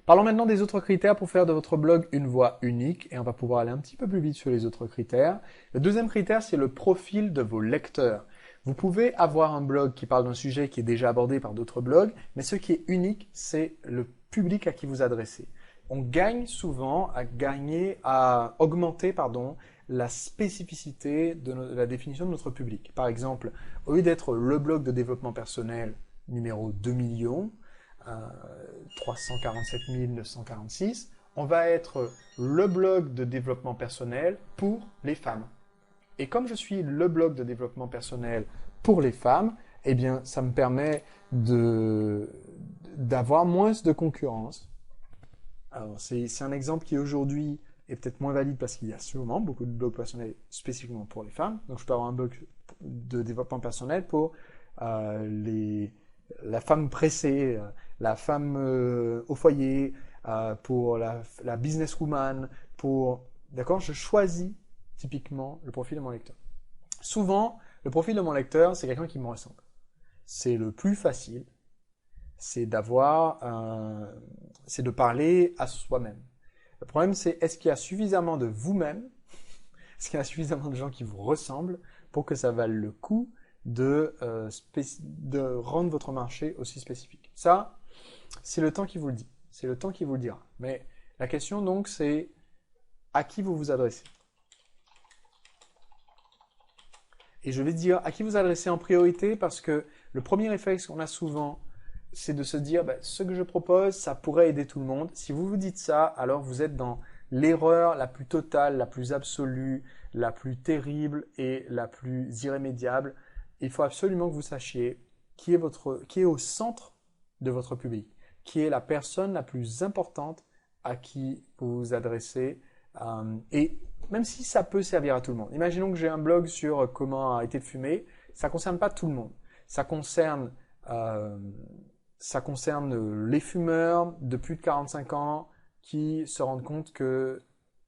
Parlons maintenant des autres critères pour faire de votre blog une voix unique, et on va pouvoir aller un petit peu plus vite sur les autres critères. Le deuxième critère, c'est le profil de vos lecteurs. Vous pouvez avoir un blog qui parle d'un sujet qui est déjà abordé par d'autres blogs, mais ce qui est unique, c'est le public à qui vous adressez. On gagne souvent à augmenter, la spécificité de la définition de notre public. Par exemple, au lieu d'être le blog de développement personnel numéro 2 millions, 347 946, on va être le blog de développement personnel pour les femmes. Et comme je suis le blog de développement personnel pour les femmes, eh bien, ça me permet d'avoir moins de concurrence. Alors, c'est un exemple qui aujourd'hui est peut-être moins valide parce qu'il y a sûrement beaucoup de blogs personnels spécifiquement pour les femmes. Donc, je peux avoir un blog de développement personnel pour la femme pressée, la femme au foyer, pour la businesswoman, D'accord? Je choisis typiquement le profil de mon lecteur. Souvent, le profil de mon lecteur, c'est quelqu'un qui me ressemble. C'est le plus facile, c'est c'est de parler à soi-même. Le problème, c'est est-ce qu'il y a suffisamment de vous-même, est-ce qu'il y a suffisamment de gens qui vous ressemblent pour que ça vaille le coup de rendre votre marché aussi spécifique. Ça, c'est le temps qui vous le dit. C'est le temps qui vous le dira. Mais la question donc, c'est à qui vous vous adressez. Et je vais dire à qui vous adressez en priorité parce que le premier réflexe qu'on a souvent, c'est de se dire ce que je propose, ça pourrait aider tout le monde. Si vous vous dites ça, alors vous êtes dans l'erreur la plus totale, la plus absolue, la plus terrible et la plus irrémédiable. Il faut absolument que vous sachiez qui est au centre de votre public, qui est la personne la plus importante à qui vous vous adressez. Et même si ça peut servir à tout le monde. Imaginons que j'ai un blog sur comment arrêter de fumer, ça ne concerne pas tout le monde. Ça concerne les fumeurs de plus de 45 ans qui se rendent compte que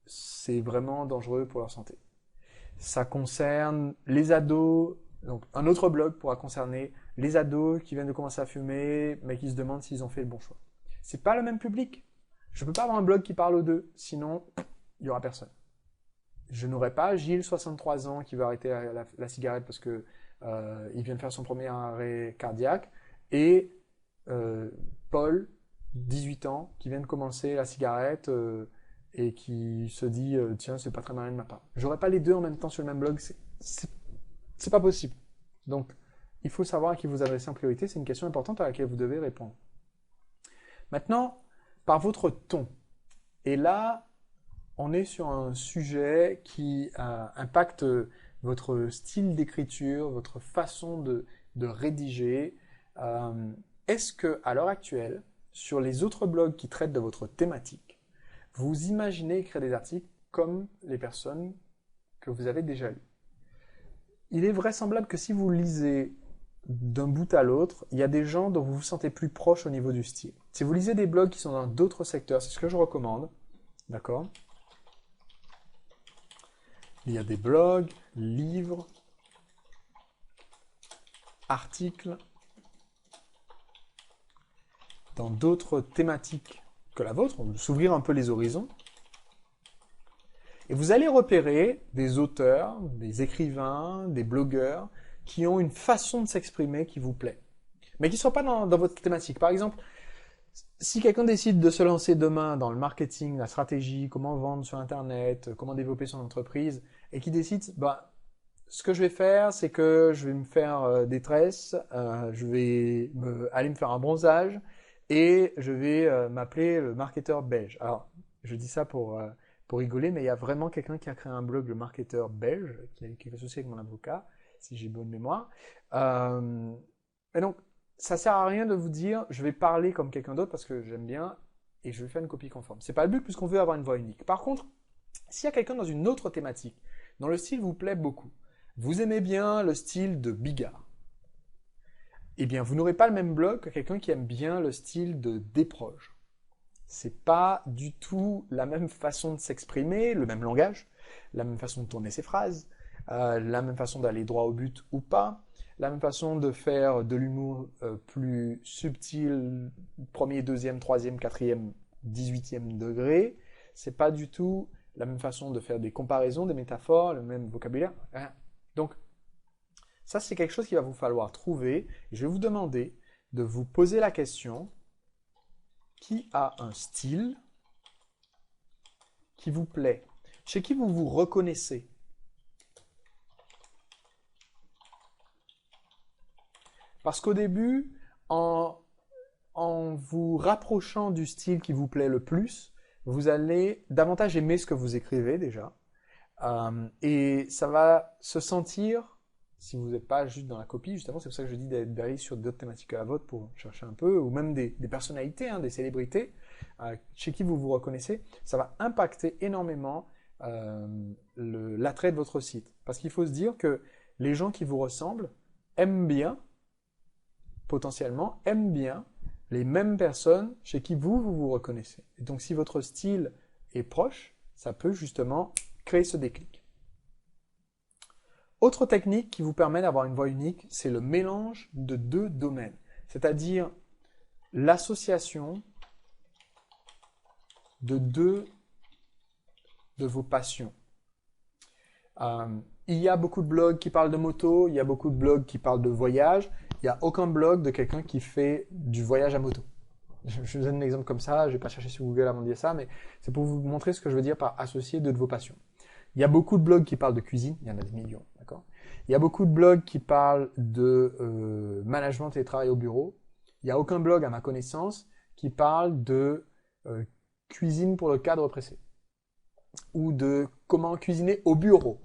c'est vraiment dangereux pour leur santé. Ça concerne les ados, donc un autre blog pourra concerner les ados qui viennent de commencer à fumer, mais qui se demandent s'ils ont fait le bon choix. C'est pas le même public. Je peux pas avoir un blog qui parle aux deux, sinon il y aura personne. Je n'aurai pas Gilles, 63 ans, qui veut arrêter la cigarette parce que il vient de faire son premier arrêt cardiaque, et Paul, 18 ans, qui vient de commencer la cigarette et qui se dit tiens, c'est pas très malin de ma part. J'aurai pas les deux en même temps sur le même blog, c'est pas possible. Donc, il faut savoir à qui vous adressez en priorité, c'est une question importante à laquelle vous devez répondre. Maintenant, par votre ton. Et là, on est sur un sujet qui impacte votre style d'écriture, votre façon de rédiger. Est-ce que, à l'heure actuelle, sur les autres blogs qui traitent de votre thématique, vous imaginez écrire des articles comme les personnes que vous avez déjà lues? Il est vraisemblable que si vous lisez d'un bout à l'autre, il y a des gens dont vous vous sentez plus proche au niveau du style. Si vous lisez des blogs qui sont dans d'autres secteurs, c'est ce que je recommande, d'accord? Il y a des blogs, livres, articles, dans d'autres thématiques que la vôtre, on veut s'ouvrir un peu les horizons. Et vous allez repérer des auteurs, des écrivains, des blogueurs qui ont une façon de s'exprimer qui vous plaît, mais qui ne sont pas dans votre thématique. Par exemple, si quelqu'un décide de se lancer demain dans le marketing, la stratégie, comment vendre sur Internet, comment développer son entreprise, et qui décide, ce que je vais faire, c'est que je vais me faire des tresses, je vais aller me faire un bronzage, et je vais m'appeler le marketeur belge. Alors, je dis ça pour rigoler, mais il y a vraiment quelqu'un qui a créé un blog, le marketeur belge, qui est associé avec mon avocat, si j'ai bonne mémoire. Et donc, ça sert à rien de vous dire, je vais parler comme quelqu'un d'autre parce que j'aime bien et je vais faire une copie conforme. C'est pas le but puisqu'on veut avoir une voix unique. Par contre, s'il y a quelqu'un dans une autre thématique, dont le style vous plaît beaucoup, vous aimez bien le style de Bigard, eh bien, vous n'aurez pas le même blog que quelqu'un qui aime bien le style de Desproges. C'est pas du tout la même façon de s'exprimer, le même langage, la même façon de tourner ses phrases, la même façon d'aller droit au but ou pas, la même façon de faire de l'humour plus subtil, premier, deuxième, troisième, quatrième 18e degré, c'est pas du tout la même façon de faire des comparaisons, des métaphores, le même vocabulaire, rien. Donc, ça, c'est quelque chose qu'il va vous falloir trouver. Et je vais vous demander de vous poser la question, qui a un style qui vous plaît? Chez qui vous vous reconnaissez? Parce qu'au début, en vous rapprochant du style qui vous plaît le plus, vous allez davantage aimer ce que vous écrivez déjà. Et ça va se sentir, si vous n'êtes pas juste dans la copie, justement, c'est pour ça que je dis d'aller sur d'autres thématiques que la vôtre pour chercher un peu, ou même des personnalités, hein, des célébrités, chez qui vous vous reconnaissez, ça va impacter énormément l'attrait de votre site. Parce qu'il faut se dire que les gens qui vous ressemblent aiment bien, potentiellement, aiment bien les mêmes personnes chez qui vous reconnaissez. Et donc, si votre style est proche, ça peut justement créer ce déclic. Autre technique qui vous permet d'avoir une voix unique, c'est le mélange de deux domaines, c'est-à-dire l'association de deux de vos passions. Il y a beaucoup de blogs qui parlent de moto, il y a beaucoup de blogs qui parlent de voyage, il n'y a aucun blog de quelqu'un qui fait du voyage à moto. Je vous donne un exemple comme ça, je ne vais pas chercher sur Google avant de dire ça, mais c'est pour vous montrer ce que je veux dire par associer deux de vos passions. Il y a beaucoup de blogs qui parlent de cuisine, il y en a des millions, d'accord? Il y a beaucoup de blogs qui parlent de management et travail au bureau. Il n'y a aucun blog, à ma connaissance, qui parle de cuisine pour le cadre pressé. Ou de comment cuisiner au bureau.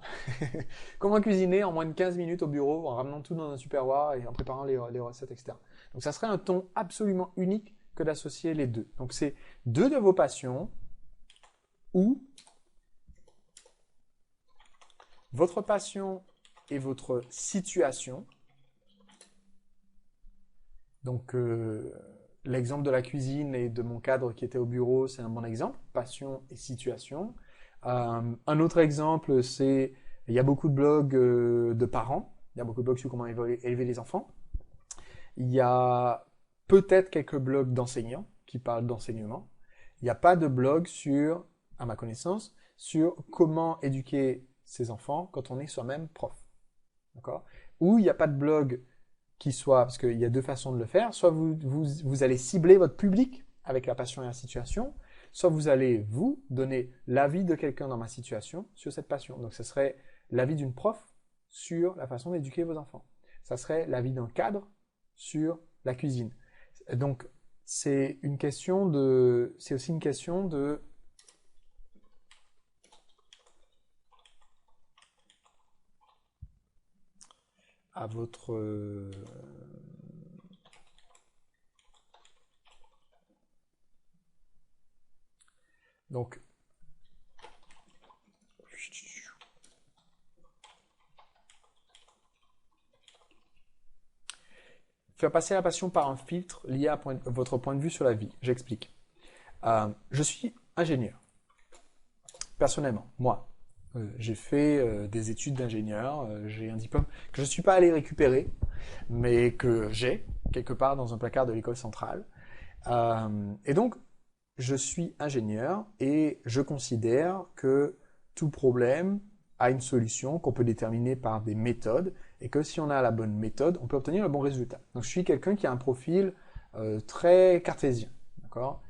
Comment cuisiner en moins de 15 minutes au bureau, en ramenant tout dans un Tupperware et en préparant les recettes, etc. Donc ça serait un ton absolument unique que d'associer les deux. Donc c'est deux de vos passions ou votre passion et votre situation. Donc l'exemple de la cuisine et de mon cadre qui était au bureau, c'est un bon exemple. Passion et situation. Un autre exemple, c'est il y a beaucoup de blogs de parents. Il y a beaucoup de blogs sur comment élever les enfants. Il y a peut-être quelques blogs d'enseignants qui parlent d'enseignement. Il n'y a pas de blog sur, à ma connaissance, sur comment éduquer ses enfants quand on est soi-même prof. D'accord? Ou il n'y a pas de blog qui soit, parce qu'il y a deux façons de le faire, soit vous allez cibler votre public avec la passion et la situation, soit vous allez, vous, donner l'avis de quelqu'un dans ma situation sur cette passion. Donc, ce serait l'avis d'une prof sur la façon d'éduquer vos enfants. Ça serait l'avis d'un cadre sur la cuisine. Donc, c'est aussi une question de à votre donc faire passer la passion par un filtre lié à votre point de vue sur la vie. J'explique. Je suis ingénieur. Personnellement, moi, j'ai fait des études d'ingénieur. J'ai un diplôme que je ne suis pas allé récupérer, mais que j'ai quelque part dans un placard de l'école centrale. Et donc, je suis ingénieur et je considère que tout problème a une solution qu'on peut déterminer par des méthodes et que si on a la bonne méthode, on peut obtenir le bon résultat. Donc je suis quelqu'un qui a un profil très cartésien, d'accord?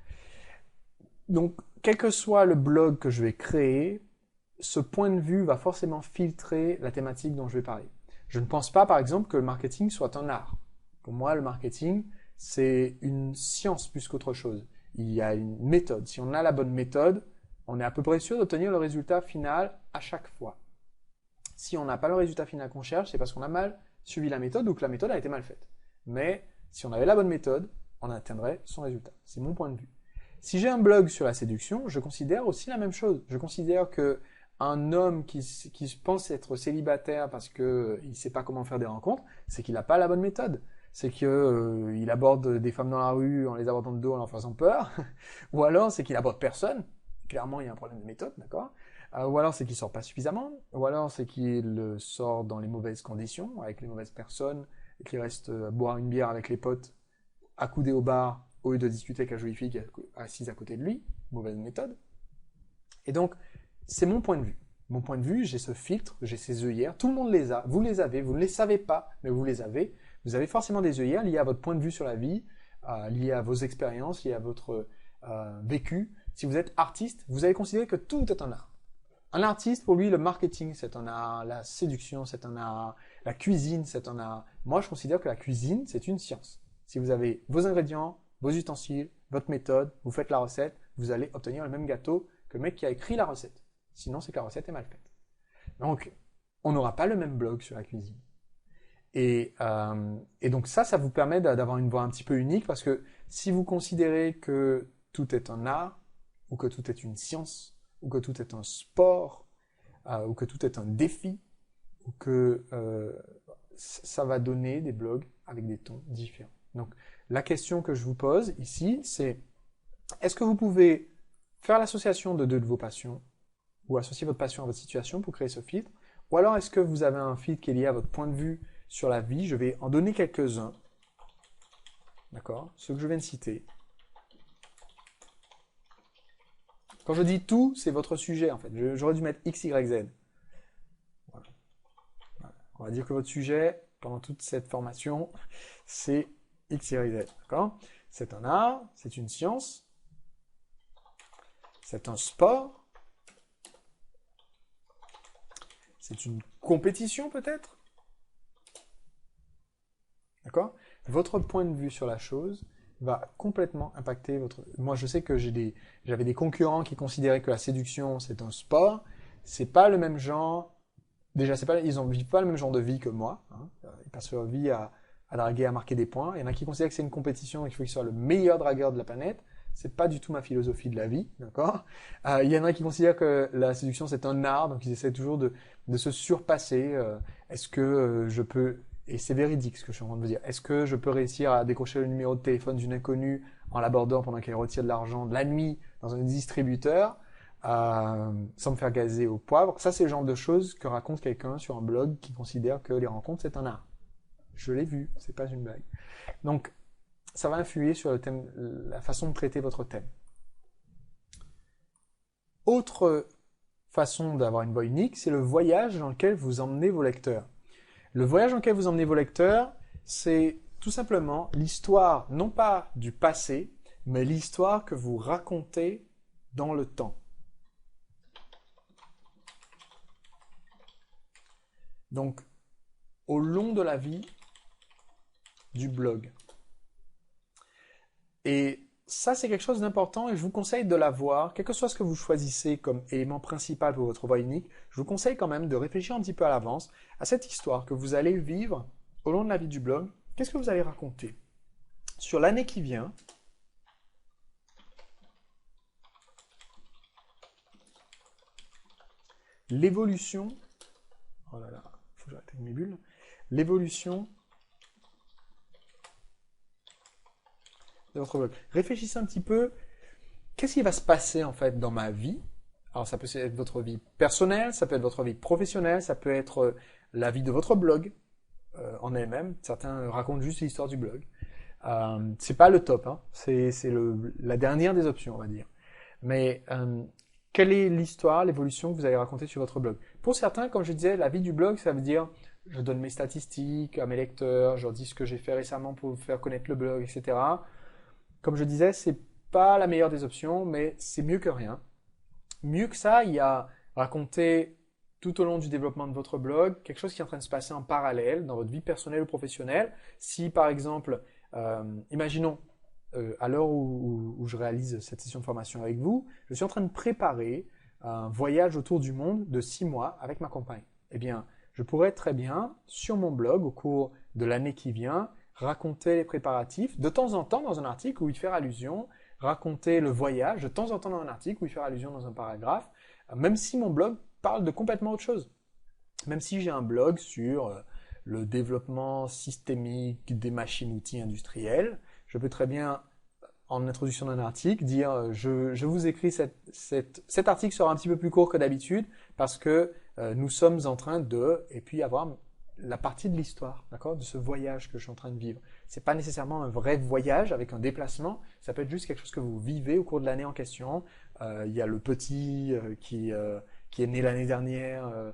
Donc quel que soit le blog que je vais créer, ce point de vue va forcément filtrer la thématique dont je vais parler. Je ne pense pas par exemple que le marketing soit un art. Pour moi, le marketing, c'est une science plus qu'autre chose. Il y a une méthode. Si on a la bonne méthode, on est à peu près sûr d'obtenir le résultat final à chaque fois. Si on n'a pas le résultat final qu'on cherche, c'est parce qu'on a mal suivi la méthode ou que la méthode a été mal faite. Mais si on avait la bonne méthode, on atteindrait son résultat. C'est mon point de vue. Si j'ai un blog sur la séduction, je considère aussi la même chose. Je considère que un homme qui pense être célibataire parce qu'il ne sait pas comment faire des rencontres, c'est qu'il n'a pas la bonne méthode. C'est qu'il aborde des femmes dans la rue en les abordant de dos, en leur faisant peur. Ou alors, c'est qu'il aborde personne. Clairement, il y a un problème de méthode, d'accord? Ou alors, c'est qu'il sort pas suffisamment. Ou alors, c'est qu'il sort dans les mauvaises conditions, avec les mauvaises personnes, et qu'il reste boire une bière avec les potes, accoudé au bar, au lieu de discuter avec la jolie fille qui est assise à côté de lui. Mauvaise méthode. Et donc, c'est mon point de vue. Mon point de vue, j'ai ce filtre, j'ai ces œillères. Tout le monde les a. Vous les avez. Vous ne les savez pas, mais vous les avez. Vous avez forcément des œillères liées à votre point de vue sur la vie, liées à vos expériences, liées à votre vécu. Si vous êtes artiste, vous allez considérer que tout est un art. Un artiste, pour lui, le marketing, c'est un art. La séduction, c'est un art. La cuisine, c'est un art. Moi, je considère que la cuisine, c'est une science. Si vous avez vos ingrédients, vos ustensiles, votre méthode, vous faites la recette, vous allez obtenir le même gâteau que le mec qui a écrit la recette. Sinon, c'est que la recette est mal faite. Donc, on n'aura pas le même blog sur la cuisine. Et donc ça vous permet d'avoir une voix un petit peu unique, parce que si vous considérez que tout est un art, ou que tout est une science, ou que tout est un sport, ou que tout est un défi, ou que ça va donner des blogs avec des tons différents. Donc, la question que je vous pose ici, c'est est-ce que vous pouvez faire l'association de deux de vos passions, ou associer votre passion à votre situation pour créer ce filtre, ou alors est-ce que vous avez un filtre qui est lié à votre point de vue sur la vie? Je vais en donner quelques-uns, d'accord, ceux que je viens de citer. Quand je dis tout, c'est votre sujet en fait. J'aurais dû mettre X, Y, Z. Voilà. On va dire que votre sujet, pendant toute cette formation, c'est X, Y, Z. D'accord? C'est un art, c'est une science, c'est un sport, c'est une compétition peut-être. D'accord? Votre point de vue sur la chose va complètement impacter votre... Moi, je sais que j'avais des concurrents qui considéraient que la séduction, c'est un sport. C'est pas le même genre... Déjà, ils n'ont pas le même genre de vie que moi. Hein. Ils passent leur vie à draguer, à marquer des points. Il y en a qui considèrent que c'est une compétition et qu'il faut qu'ils soient le meilleur dragueur de la planète. C'est pas du tout ma philosophie de la vie, d'accord? Il y en a qui considèrent que la séduction, c'est un art, donc ils essaient toujours de se surpasser. Est-ce que je peux... Et c'est véridique ce que je suis en train de vous dire. Est-ce que je peux réussir à décrocher le numéro de téléphone d'une inconnue en l'abordant pendant qu'elle retire de l'argent de la nuit dans un distributeur sans me faire gazer au poivre? Ça, c'est le genre de choses que raconte quelqu'un sur un blog qui considère que les rencontres, c'est un art. Je l'ai vu, c'est pas une blague. Donc, ça va influer sur le thème, la façon de traiter votre thème. Autre façon d'avoir une voix unique, c'est le voyage dans lequel vous emmenez vos lecteurs. Le voyage dans lequel vous emmenez vos lecteurs, c'est tout simplement l'histoire, non pas du passé, mais l'histoire que vous racontez dans le temps. Donc, au long de la vie du blog. Et ça, c'est quelque chose d'important et je vous conseille de l'avoir, quel que soit ce que vous choisissez comme élément principal pour votre voix unique, je vous conseille quand même de réfléchir un petit peu à l'avance à cette histoire que vous allez vivre au long de la vie du blog. Qu'est-ce que vous allez raconter sur l'année qui vient? L'évolution, oh là là, faut que j'arrête avec mes bulles, l'évolution de votre blog. Réfléchissez un petit peu, qu'est-ce qui va se passer en fait dans ma vie? Alors ça peut être votre vie personnelle, ça peut être votre vie professionnelle, ça peut être la vie de votre blog en elle-même. Certains racontent juste l'histoire du blog. C'est pas le top, hein. C'est la dernière des options, on va dire. Mais quelle est l'histoire, l'évolution que vous allez raconter sur votre blog? Pour certains, comme je disais, la vie du blog, ça veut dire je donne mes statistiques à mes lecteurs, je leur dis ce que j'ai fait récemment pour faire connaître le blog, etc. Comme je disais, c'est pas la meilleure des options, mais c'est mieux que rien. Mieux que ça, il y a raconter tout au long du développement de votre blog quelque chose qui est en train de se passer en parallèle dans votre vie personnelle ou professionnelle. Si par exemple, imaginons à l'heure où je réalise cette session de formation avec vous, je suis en train de préparer un voyage autour du monde de 6 mois avec ma compagne. Eh bien, je pourrais très bien, sur mon blog, au cours de l'année qui vient, raconter les préparatifs, de temps en temps dans un article où y faire allusion, raconter le voyage, de temps en temps dans un article où y faire allusion dans un paragraphe, même si mon blog parle de complètement autre chose. Même si j'ai un blog sur le développement systémique des machines-outils industrielles, je peux très bien, en introduction d'un article, dire je vous écris cet article sera un petit peu plus court que d'habitude parce que nous sommes en train de, et puis avoir la partie de l'histoire, d'accord, de ce voyage que je suis en train de vivre. C'est pas nécessairement un vrai voyage avec un déplacement, ça peut être juste quelque chose que vous vivez au cours de l'année en question. Il y a le petit qui est né l'année dernière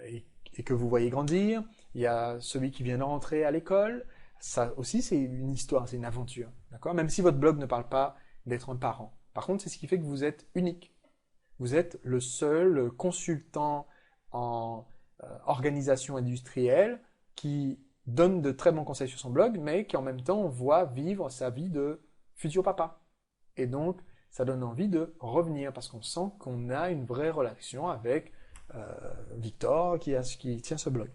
et que vous voyez grandir. Il y a celui qui vient de rentrer à l'école. Ça aussi, c'est une histoire, c'est une aventure, d'accord? Même si votre blog ne parle pas d'être un parent. Par contre, c'est ce qui fait que vous êtes unique. Vous êtes le seul consultant en organisation industrielle qui donne de très bons conseils sur son blog, mais qui en même temps voit vivre sa vie de futur papa. Et donc, ça donne envie de revenir parce qu'on sent qu'on a une vraie relation avec Victor qui tient ce blog.